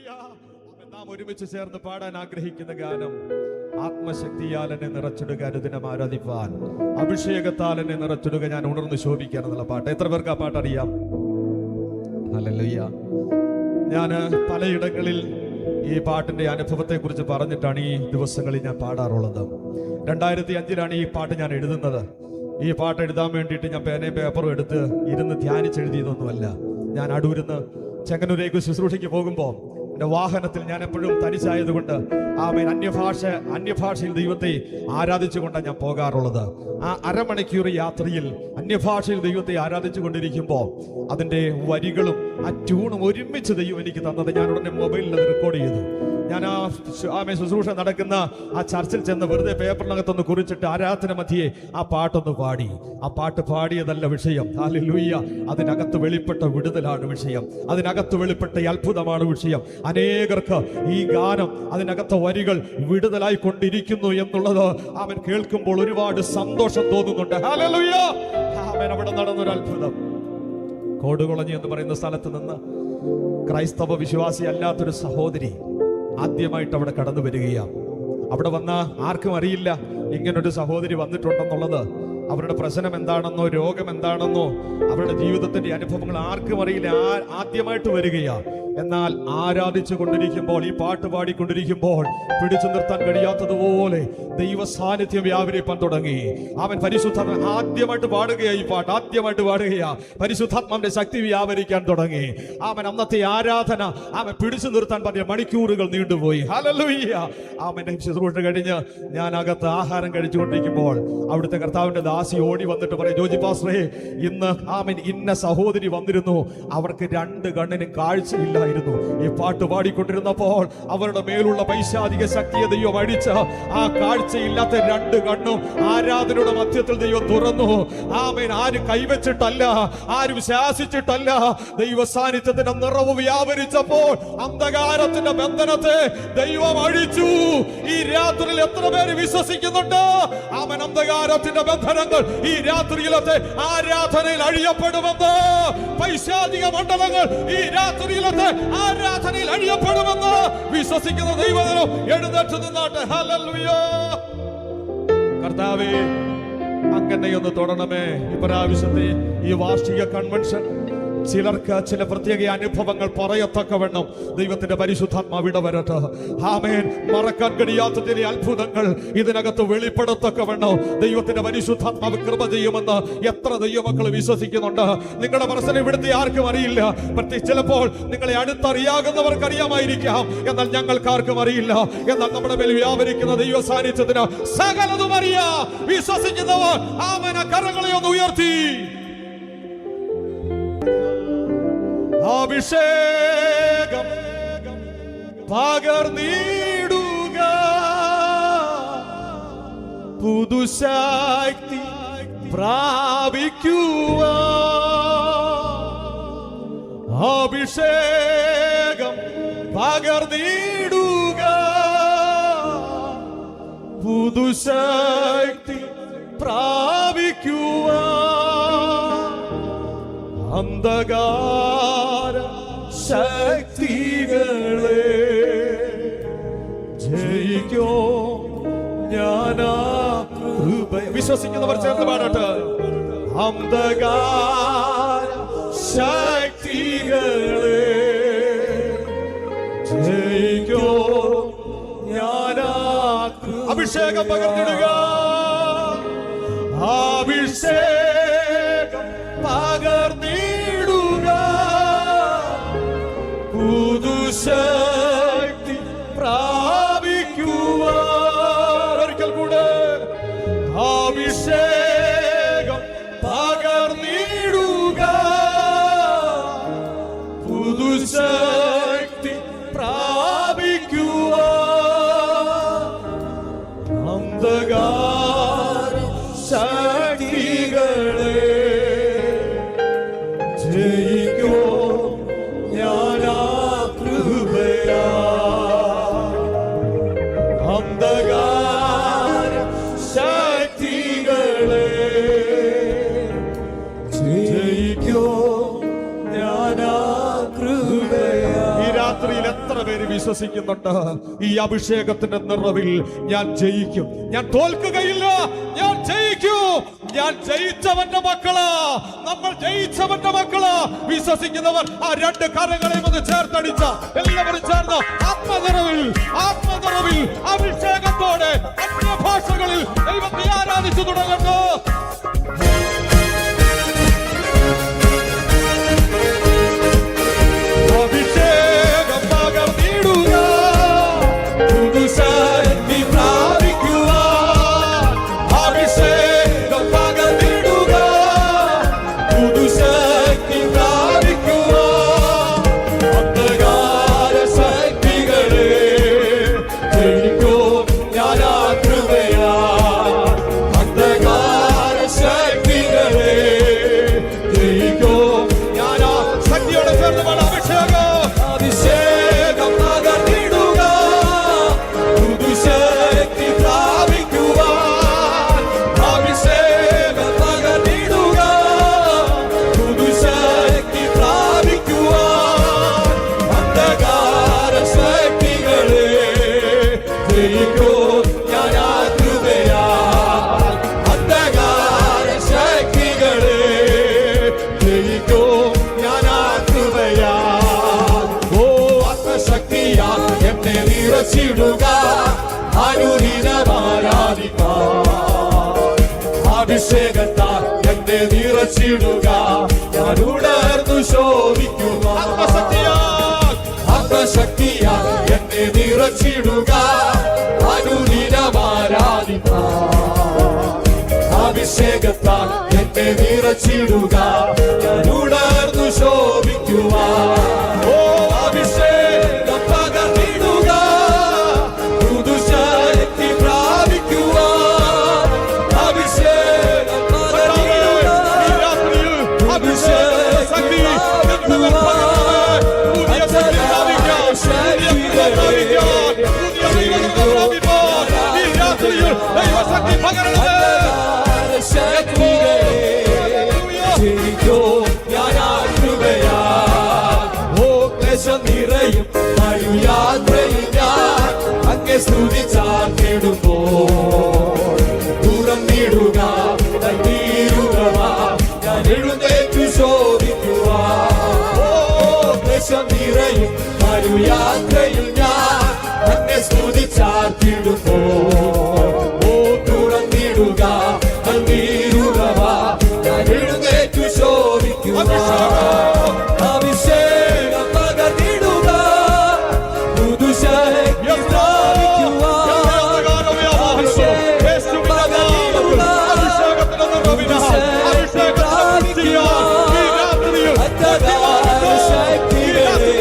നാം ഒരുമിച്ച് ചേർന്ന് പാടാൻ ആഗ്രഹിക്കുന്ന ഗാനം ആത്മശക്തിയാൽ എന്നെ നിറച്ചിടുക, അനുദിനം ആരാധിപ്പാൻ അഭിഷേകത്താൽ എന്നെ നിറച്ചിടുക, ഞാൻ ഉണർന്ന് ശോഭിക്കാൻ എന്നുള്ള പാട്ട്. എത്ര പേർക്ക് ആ പാട്ട് അറിയാം? ഹല്ലേലൂയ. ഞാൻ പലയിടങ്ങളിൽ ഈ പാട്ടിന്റെ അനുഭവത്തെ കുറിച്ച് പറഞ്ഞിട്ടാണ് ഈ ദിവസങ്ങളിൽ ഞാൻ പാടാറുള്ളത്. 2005 ഈ പാട്ട് ഞാൻ എഴുതുന്നത്. ഈ പാട്ട് എഴുതാൻ വേണ്ടിയിട്ട് ഞാൻ പേനയും പേപ്പറും എടുത്ത് ഇരുന്ന് ധ്യാനിച്ചെഴുതിയതൊന്നുമല്ല. ഞാൻ അടൂരിന്ന് ചെങ്ങന്നൂരേക്ക് ശുശ്രൂഷയ്ക്ക് പോകുമ്പോൾ എൻ്റെ വാഹനത്തിൽ ഞാൻ എപ്പോഴും തനിച്ചായതുകൊണ്ട് അന്യഭാഷയിൽ ദൈവത്തെ ആരാധിച്ചുകൊണ്ടാണ് ഞാൻ പോകാറുള്ളത്. ആ അരമണിക്കൂർ യാത്രയിൽ അന്യഭാഷയിൽ ദൈവത്തെ ആരാധിച്ചു കൊണ്ടിരിക്കുമ്പോൾ അതിൻ്റെ വരികളും ആ ട്യൂണും ഒരുമിച്ച് ദൈവം എനിക്ക് തന്നത് ഞാൻ ഉടനെ മൊബൈലിൽ അത് റെക്കോർഡ് ചെയ്തു. ഞാൻ ആ ശുശ്രൂഷ നടക്കുന്ന ആ ചർച്ചിൽ ചെന്ന് വെറുതെ പേപ്പറിനകത്തൊന്ന് കുറിച്ചിട്ട് ആരാധന മധ്യേ ആ പാട്ടൊന്ന് പാടി. ആ പാട്ട് പാടിയതല്ല വിഷയം. ഹല്ലേലൂയ. അതിനകത്ത് വെളിപ്പെട്ട വിടുതലാണ് വിഷയം. അതിനകത്ത് വെളിപ്പെട്ട അത്ഭുതമാണ് വിഷയം. അനേകർക്ക് ഈ ഗാനം, അതിനകത്ത് വരികൾ വിടുതലായി കൊണ്ടിരിക്കുന്നു എന്നുള്ളത് അവൻ കേൾക്കുമ്പോൾ ഒരുപാട് സന്തോഷം തോന്നുന്നുണ്ട്. ഹല്ലേലൂയ. അവൻ അവിടെ നടന്നൊരു അത്ഭുതം. കോടുകുളഞ്ഞി എന്ന് പറയുന്ന സ്ഥലത്ത് നിന്ന് ക്രൈസ്തവ വിശ്വാസി അല്ലാത്തൊരു സഹോദരി ആദ്യമായിട്ട് അവിടെ കടന്നു വരികയാണ്. അവിടെ വന്ന ആർക്കും അറിയില്ല ഇങ്ങനൊരു സഹോദരി വന്നിട്ടുണ്ടെന്നുള്ളത്. അവരുടെ പ്രശ്നം എന്താണെന്നോ രോഗം എന്താണെന്നോ അവരുടെ ജീവിതത്തിന്റെ അനുഭവങ്ങൾ ആർക്കും അറിയില്ല. ആദ്യമായിട്ട് വരികയാണ്. എന്നാൽ ആരാധിച്ചു കൊണ്ടിരിക്കുമ്പോൾ, ഈ പാട്ട് പാടിക്കൊണ്ടിരിക്കുമ്പോൾ പിടിച്ചു നിർത്താൻ കഴിയാത്തതുപോലെ ദൈവ സാന്നിധ്യം വ്യാപരിപ്പാൻ തുടങ്ങി. അവൻ പരിശുദ്ധാത്മ ആദ്യമായിട്ട് പാടുകയാ. ഈ പാട്ട് ആദ്യമായിട്ട് പാടുകയാ. പരിശുദ്ധാത്മാവിന്റെ ശക്തി വ്യാപരിക്കാൻ തുടങ്ങി. അവൻ അന്നത്തെ ആരാധന അവൻ പിടിച്ചു നിർത്താൻ പറഞ്ഞ മണിക്കൂറുകൾ നീണ്ടുപോയി. ഹല്ലേലൂയ. അവന്റെ ശുശ്രൂഷ കഴിഞ്ഞ് ഞാൻ അകത്ത് ആഹാരം കഴിച്ചുകൊണ്ടിരിക്കുമ്പോൾ അവിടുത്തെ കർത്താവിന്റെ ദാസി ഓടി വന്നിട്ട് പറയും, ജോജി പാസ്റ്ററേ, ഇന്ന് ഇന്ന സഹോദരി വന്നിരുന്നു, അവർക്ക് 2 കണ്ണിനും കാഴ്ചയില്ല. ഈ പാട്ട് പാടിക്കൊണ്ടിരുന്നപ്പോൾ അവരുടെ മേലുള്ള പൈശാചിക ശക്തിയെ ദൈവം അടിച്ച ആ കാഴ്ചയില്ലാത്ത 2 കണ്ണും ആരാധനയുടെ മധ്യത്തിൽ ദൈവം തുറന്നു. ആമേൻ. ആരും കൈവച്ചിട്ടല്ല, ആരും ശാസിച്ചിട്ടല്ല. ദൈവ സാന്നിധ്യത്തിന്റെ നിറവ് വ്യാപരിച്ചപ്പോൾ അന്ധകാരത്തിന്റെ ബന്ധനത്തെ ദൈവം അഴിച്ചു. ഈ രാത്രിയിൽ എത്ര പേര് വിശ്വസിക്കുന്നുണ്ട്? ആമേൻ. അന്ധകാരത്തിന്റെ ബന്ധനങ്ങൾ ഈ രാത്രിയിലത്തെ ആരാധനയിൽ അഴിയപ്പെടുമെന്ന്. പൈശാചിക മണ്ഡലങ്ങൾ ഈ രാത്രിയിലത്തെ ആരാധനയിൽ അഴിയപ്പെടുമെന്ന് വിശ്വസിക്കുന്ന ദൈവജനം എഴുന്നേറ്റ് നിന്നാട്ടെ. ഹല്ലേലൂയ. കർത്താവേ, അങ്ങനെയൊന്ന് തൊടണമേ. ഇപ്രാവശ്യത്തെ ഈ വാർഷിക കൺവെൻഷൻ ചിലർക്ക് ചില പ്രത്യേക അനുഭവങ്ങൾ പറയത്തക്കവണ്ണം ദൈവത്തിന്റെ പരിശുദ്ധാത്മാവ് ഇടവരട്ടെ. ആമേൻ. മറക്കാൻ കഴിയാത്ത ചില അത്ഭുതങ്ങൾ ഇതിനകത്ത് വെളിപ്പെടത്തക്കവണ്ണം ദൈവത്തിന്റെ പരിശുദ്ധാത്മാവ് കൃപ ചെയ്യുമെന്ന് എത്ര ദൈവമക്കൾ വിശ്വസിക്കുന്നുണ്ട്? നിങ്ങളുടെ പ്രശ്നം ഇവിടുത്തെ ആർക്കും അറിയില്ല. പ്രത്യേകിച്ച് ചിലപ്പോൾ നിങ്ങളെ അടുത്തറിയാകുന്നവർക്ക് അറിയാമായിരിക്കാം, എന്നാൽ ഞങ്ങൾക്കാർക്കും അറിയില്ല. എന്നാൽ നമ്മുടെ മേൽ വ്യാപരിക്കുന്ന ദൈവ സാന്നിധ്യത്തിന് സകലതും അറിയാം. വിശ്വസിക്കുന്നവർ ആമേൻ കരങ്ങളെ ഒന്ന് ഉയർത്തി അഭിഷേകം പകർന്നിടുക, പുതുശക്തി പ്രാപിക്കുക. അഭിഷേകം പകർന്നിടുക, പുതുശക്തി പ്രാപിക്കുക. അന്ധകാര ശക്തികളെ ജയിക്കോ ഞാനാ കൃപ. വിശ്വസിക്കുന്നവർ ചേർന്ന് പാടട്ടെ. അന്ധകാര ശക്തികളെ ജയിക്കോ ഞാനാ കൃപ. അഭിഷേകം പകർന്നിടുക, അഭിഷേകം പകർന്നിടുക, പുതുശക്തി പ്രാപിക്കുക. ഒരിക്കൽ കൂടെ അഭിഷേകം പകർന്നിടുക, പുതുശക്തി പ്രാപിക്കുക. അന്ധകാര ശക്തികളെ ജയിക്കോ ഞാനാ കൃപയാ. അന്ധകാര ശക്തികളെ ജയിക്കോ ഞാനാ കൃപയാ. ഈ രാത്രിയിൽ എത്ര പേര് വിശ്വസിക്കുന്നുണ്ട്. ഈ അഭിഷേകത്തിന്റെ നിറവിൽ ഞാൻ ജയിക്കും. ഞാൻ തോൽക്കുകയില്ല, ഞാൻ ജയിക്കും. ഞാൻ ജയിച്ചവന്റെ മക്കള്, നമ്മൾ ജയിച്ചവന്റെ മക്കള്. വിശ്വസിക്കുന്നവർ ആ രണ്ട് കരങ്ങളെയും ഒന്ന് ചേർത്തടിച്ച എല്ലാവരും ചേർന്ന് ആത്മനിറവിൽ അഭിഷേകത്തോടെ അന്യഭാഷകളിൽ ദൈവത്തെ ആരാധിച്ചു തുടങ്ങട്ടെ. അഭിഷേകം പകർന്നിടുക, പുതുശക്തി പ്രാപിക്കുക. അഭിഷേകം പകർന്നിടുക, പുതുശക്തി പ്രാപിക്കുക. അന്ധകാര ശക്തികളെ ജയിക്കും ഞാൻ ആ കൃപയാ. അന്ധകാര ശക്തികളെ ജയിക്കും ഞാൻ ആ ശക്തിയോടെ ചേർന്ന് വേണം. അഭിഷേകം പകർന്നിടുക, പുതുശക്തി പ്രാപിക്കുക. അഭിഷേകം പകർന്നിടുക, പുതുശക്തി പ്രാപിക്കുക. അന്ധകാര ശക്തികളെ ജയിക്കും ഞാൻ ആ കൃപയാ. അന്ധകാര ശക്തികളെ ജയിക്കും ഞാൻ ആ കൃപയാ. എന്നെ നിറച്ചിടുക, അനുദിനമാരാധിക്കാം. അഭിഷേകത്താൽ എന്നെ നിറച്ചിടുക, ഞാൻ ഉണർന്നു ശോഭിക്കുക. ആത്മശക്തിയാൽ എന്നെ നിറച്ചിടുക, അനുദിനമാരാധിക്കാം. അഭിഷേകത്താൽ എന്നെ നിറച്ചിടുക, ഞാൻ ഉണർന്നു ശോഭിക്കുക. ഓ അഭിഷേകം പകർന്നിടുക, പുതുശക്തി പ്രാപിക്കുക. അഭിഷേകം പകർന്നിടുക, അഭിഷേകശക്തി പുതിയ ശക്തി പ്രാപിക്കാം. ഈ രാത്രിയിൽ ദൈവശക്തി പകരണമേ. നിറയും യാത്രയിൽ ഞാൻ അങ്ങെ സ്തുതിച്ചാർത്തിടുമ്പോൾ തുറന്നിടുക ഞാൻ എഴുന്നേറ്റു ശോഭിക്കുക. നിറയും യാത്രയിൽ ഞാൻ അങ്ങെ സ്തുതിച്ചാർത്തിടുമ്പോൾ തുറന്നിടുക ഞാൻ എഴുന്നേറ്റു ശോഭിക്കുക. അഭിഷേകം പകർന്നിടുക, പുതുശക്തി പ്രാപിക്കുക. അഭിഷേകം പകർന്നിടുക, പുതുശക്തി പ്രാപിക്കുക. അന്ധകാര ശക്തികളെ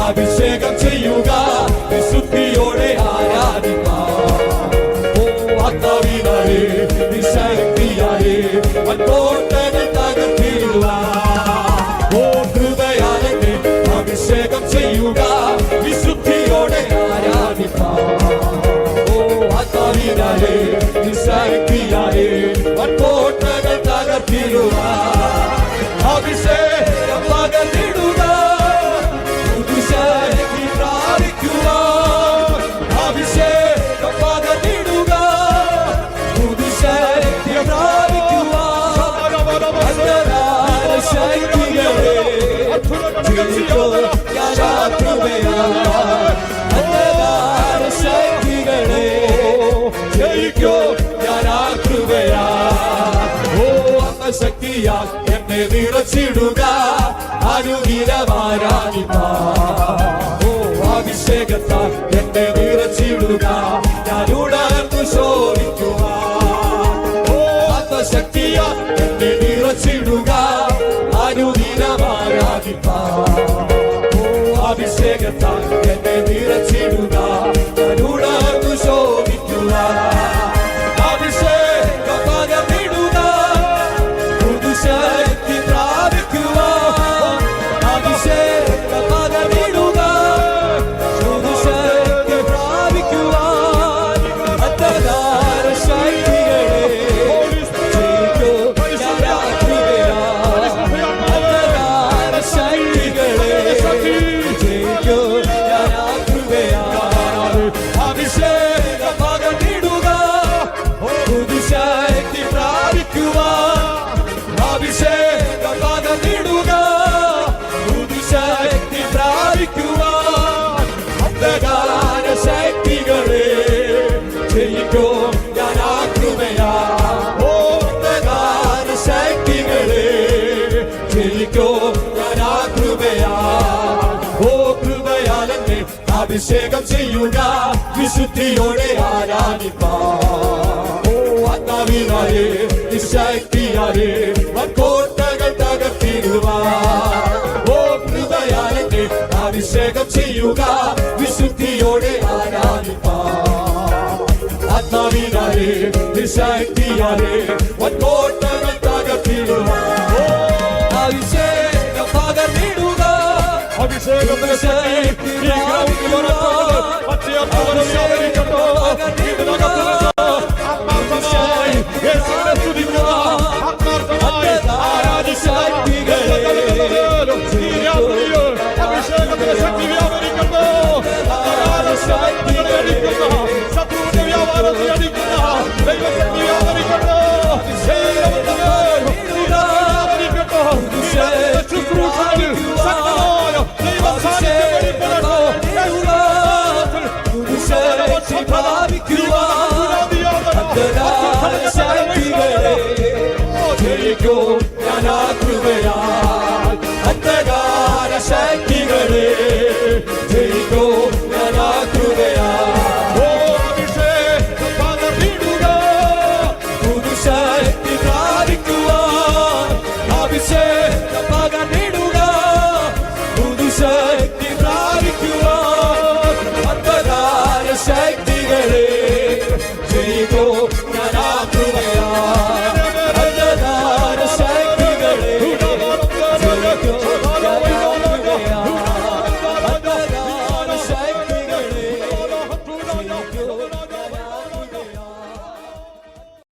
അഭിഷേകം ചെയ്യുക, വിശുദ്ധിയോടെ ആരാധിക്കാം. ഓ ആത്മാവിനാലേ ശക്തിയാലേ കോട്ടകൾ തകർത്തിടുക. ഓ കൃപയാലെ അഭിഷേകം ചെയ്യുക, വിശുദ്ധിയോടെ ആരാധിക്കാം. ഓ ആത്മാവിനാലേ ശക്തിയാലേ കോട്ടകൾ തകർത്തിടുക. അഭിഷേകം പകർന്നിടുക, പുതുശക്തി പ്രാപിക്കുക. അഭിഷേകം പകർന്നിടുക, പുതുശക്തി പ്രാപിക്കുക. അന്ധകാര ശക്തികളെ ജയിക്കും ഞാൻ ആ കൃപയാ. അന്ധകാര ശക്തികളെ ജയിക്കും ഞാൻ ആ കൃപയാ. ഓ ആത്മശക്തിയാൽ എന്നെ നിറച്ചിടുക, അനുദിനമാരാധിക്കാം. ഓ അഭിഷേകത്താൽ എന്നെ നിറച്ചിടുക, ഞാൻ ഉണർന്നു ശോഭിക്കുക. ഓ ആത്മശക്തിയാൽ എന്നെ നിറച്ചിടുക, അനുദിനമാരാധിക്കാം. ഓ അഭിഷേകത്താൽ എന്നെ നിറച്ചിടുക, ഞാൻ ഉണർന്നു ശോഭിക്കുക. അഭിഷേകം പകർന്നിടുക, പുതുശക്തി പ്രാപിക്കുക. അഭിഷേകം പകർന്നിടുക, പുതുശക്തി പ്രാപിക്കുക. അഭിഷേകം ചെയ്യുക, വിശുദ്ധിയോടെ ആരാധിപ്പാൻ. ഓ ആത്മാവിനാലേ ശക്തിയാലേ കോട്ടകൾ തകർത്തിടുവാൻ. ഓ ഹൃദയാലേ അഭിഷേകം ചെയ്യുക, വിശുദ്ധിയോടെ ആരാധിപ്പാൻ. ആത്മാവിനാലേ ശക്തിയാലേ കോട്ടകൾ തകർത്തിടുവാൻ. അഭിഷേകം പകർന്നിടുക, അഭിഷേകം അഭിഷേകത്തിന്റെ ശക്തി വ്യാപരിക്കുന്നു. ശത്രുവിന്റെ വ്യാപാരത്തെ അടിക്കുന്ന ദൈവശക്തി വ്യാപരിക്കുന്നു. ശുശ്രൂഷയിൽ ശക്തമായ ദൈവ സാന്നിധ്യം വെളിപ്പെടട്ടെ. അന്ധകാര ശക്തികളെ ജയിക്കോ ഞാനാകൃപയാ. ഓ അഭിഷേകം പകർന്നിടുക, പുതുശക്തി പ്രാപിക്കുവാൻ. അഭിഷേകം പകർന്നിടുക, പുതുശക്തി പ്രാപിക്കുവാൻ. അന്ധകാര ശക്തികളെ ജയിക്കോ